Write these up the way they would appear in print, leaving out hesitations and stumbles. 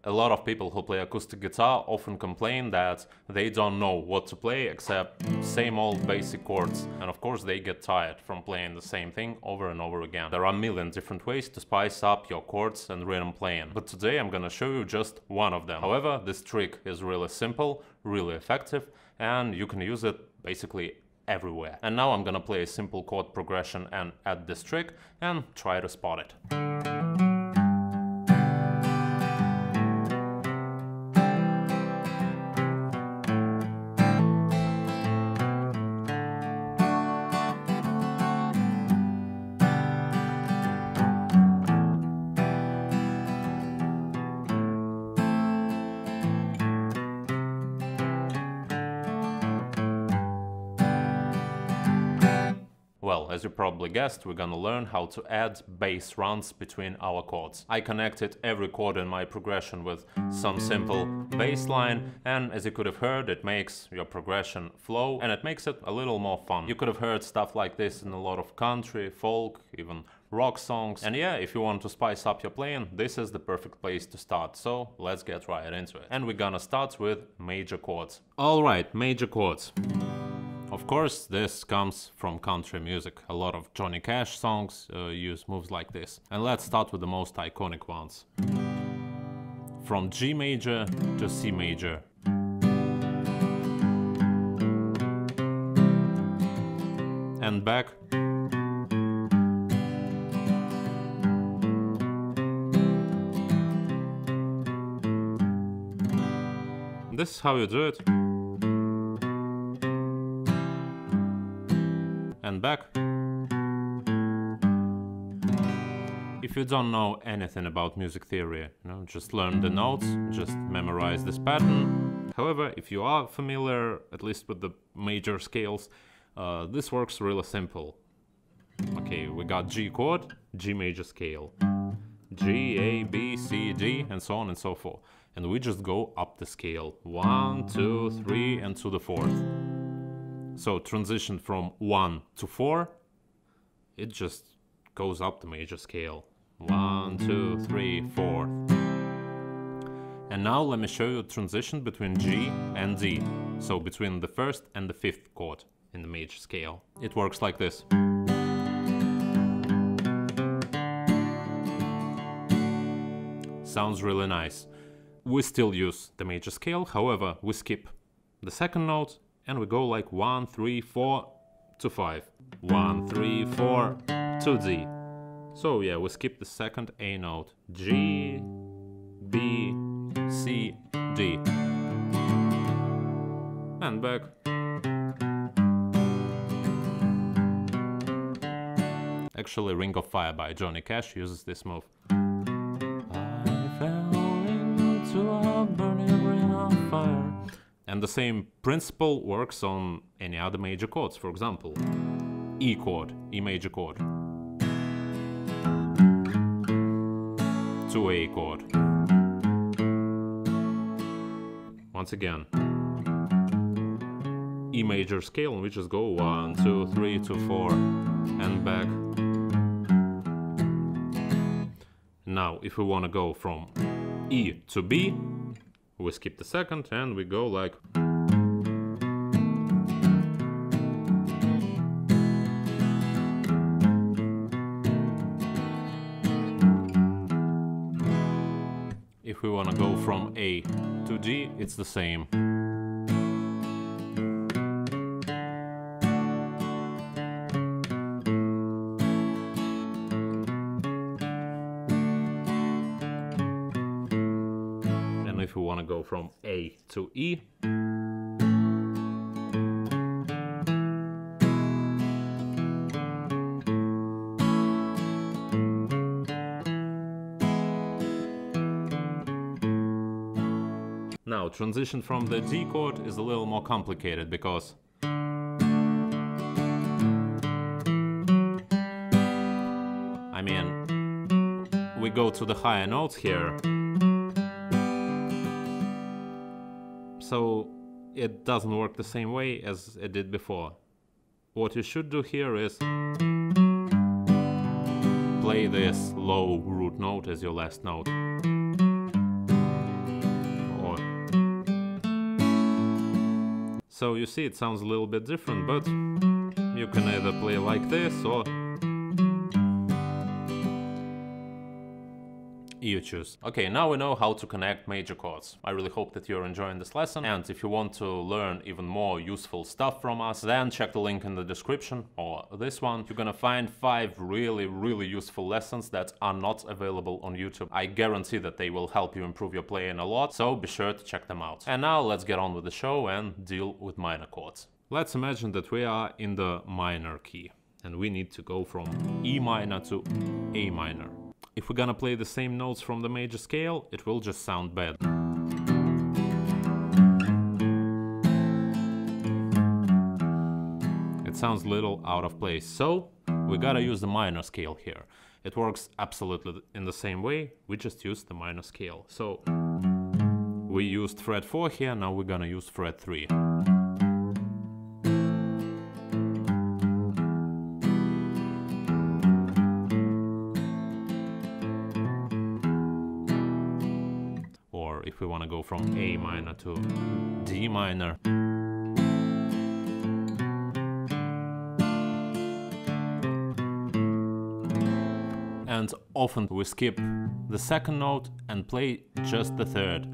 A lot of people who play acoustic guitar often complain that they don't know what to play except same old basic chords, and of course they get tired from playing the same thing over and over again. There are a million different ways to spice up your chords and rhythm playing, but today I'm gonna show you just one of them. However, this trick is really simple, really effective, and you can use it basically everywhere. And now I'm gonna play a simple chord progression and add this trick and try to spot it. Well, as you probably guessed, we're gonna learn how to add bass runs between our chords. I connected every chord in my progression with some simple bass line, and as you could have heard, it makes your progression flow and it makes it a little more fun. You could have heard stuff like this in a lot of country, folk, even rock songs. And yeah, if you want to spice up your playing, this is the perfect place to start. So let's get right into it. And we're gonna start with major chords. Alright, major chords. Of course, this comes from country music. A lot of Johnny Cash songs use moves like this. And let's start with the most iconic ones. From G major to C major. And back. This is how you do it. And back. If you don't know anything about music theory, just learn the notes, just memorize this pattern. However, if you are familiar, at least with the major scales, this works really simple. Okay, we got G chord, G major scale, G, A, B, C, D, and so on and so forth. And we just go up the scale, 1, 2, 3, and to the 4th. So transition from 1 to 4, it just goes up the major scale. 1, 2, 3, 4. And now let me show you a transition between G and D. So between the 1st and the 5th chord in the major scale. It works like this. Sounds really nice. We still use the major scale, however, we skip the 2nd note and we go like 1, 3, 4 to 5. 1, 3, 4 to D. So yeah, we skip the 2nd A note. G, B, C, D. And back. Actually, Ring of Fire by Johnny Cash uses this move. I fell into a burning ring of fire. And the same principle works on any other major chords. For example, E chord, E major chord, to A chord. Once again, E major scale, and we just go 1, 2, 3 to 4 and back. Now, if we want to go from E to B, we skip the 2nd and we go like. If we want to go from A to D, it's the same. If we want to go from A to E, now transition from the D chord is a little more complicated because I mean, we go to the higher notes here. So it doesn't work the same way as it did before. What you should do here is play this low root note as your last note. So you see, it sounds a little bit different, but you can either play like this or you choose. Okay, now we know how to connect major chords. I really hope that you're enjoying this lesson, and if you want to learn even more useful stuff from us, then check the link in the description or this one. You're gonna find 5 really useful lessons that are not available on YouTube. I guarantee that they will help you improve your playing a lot, so be sure to check them out. And now let's get on with the show and deal with minor chords. Let's imagine that we are in the minor key and we need to go from E minor to A minor. If we're gonna play the same notes from the major scale, it will just sound bad. It sounds a little out of place, so we gotta use the minor scale here. It works absolutely in the same way, we just use the minor scale. So we used fret 4 here, now we're gonna use fret 3. If we want to go from A minor to D minor. And often we skip the second note and play just the third.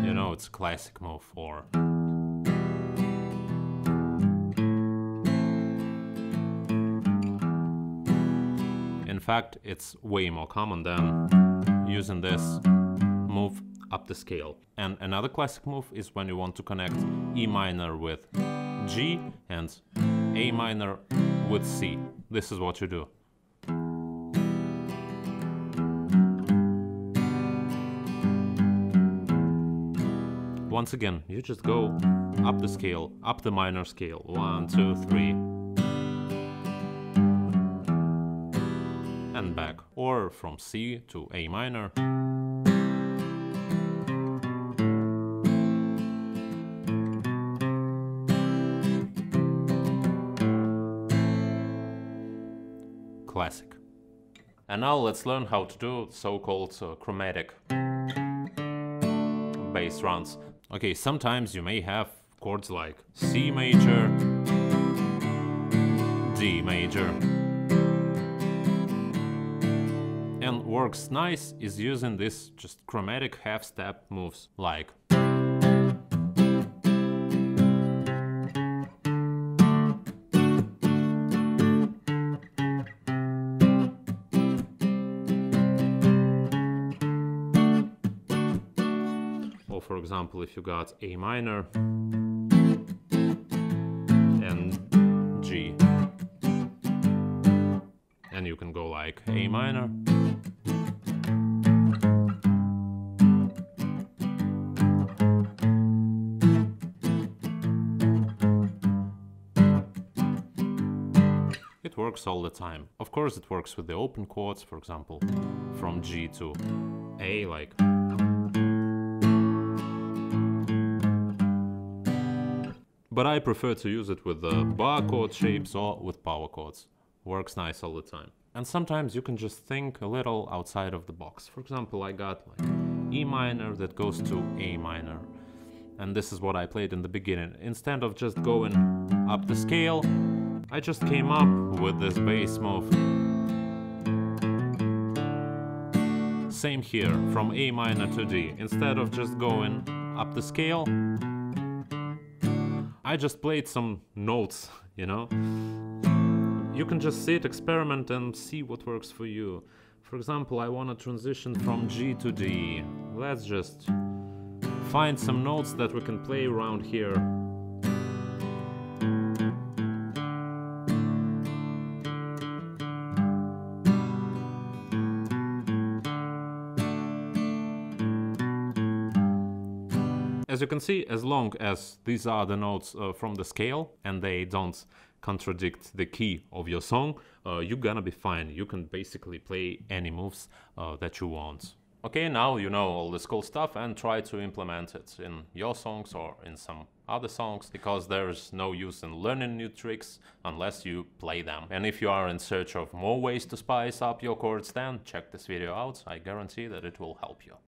You know, it's a classic move for in fact, it's way more common than using this move up the scale. And another classic move is when you want to connect E minor with G and A minor with C. This is what you do. Once again, you just go up the scale, up the minor scale. 1, 2, 3. And back, or from C to A minor. Classic. And now let's learn how to do so-called chromatic bass runs. Okay, sometimes you may have chords like C major, D major. And works nice is using this just chromatic half-step moves like or for example, if you got A minor and G, and you can go like A minor, it works all the time. Of course it works with the open chords, for example, from G to A, like. But I prefer to use it with the bar chord shapes or with power chords. Works nice all the time. And sometimes you can just think a little outside of the box. For example, I got like E minor that goes to A minor. And this is what I played in the beginning. Instead of just going up the scale, I just came up with this bass move. Same here, from A minor to D. Instead of just going up the scale, I just played some notes, you know? You can just sit, experiment and see what works for you. For example, I want to transition from G to D. Let's just find some notes that we can play around here. As you can see, as long as these are the notes from the scale and they don't contradict the key of your song, you're gonna be fine. You can basically play any moves that you want. Okay, now you know all this cool stuff and try to implement it in your songs or in some other songs, because there's no use in learning new tricks unless you play them. And if you are in search of more ways to spice up your chords, then check this video out. I guarantee that it will help you.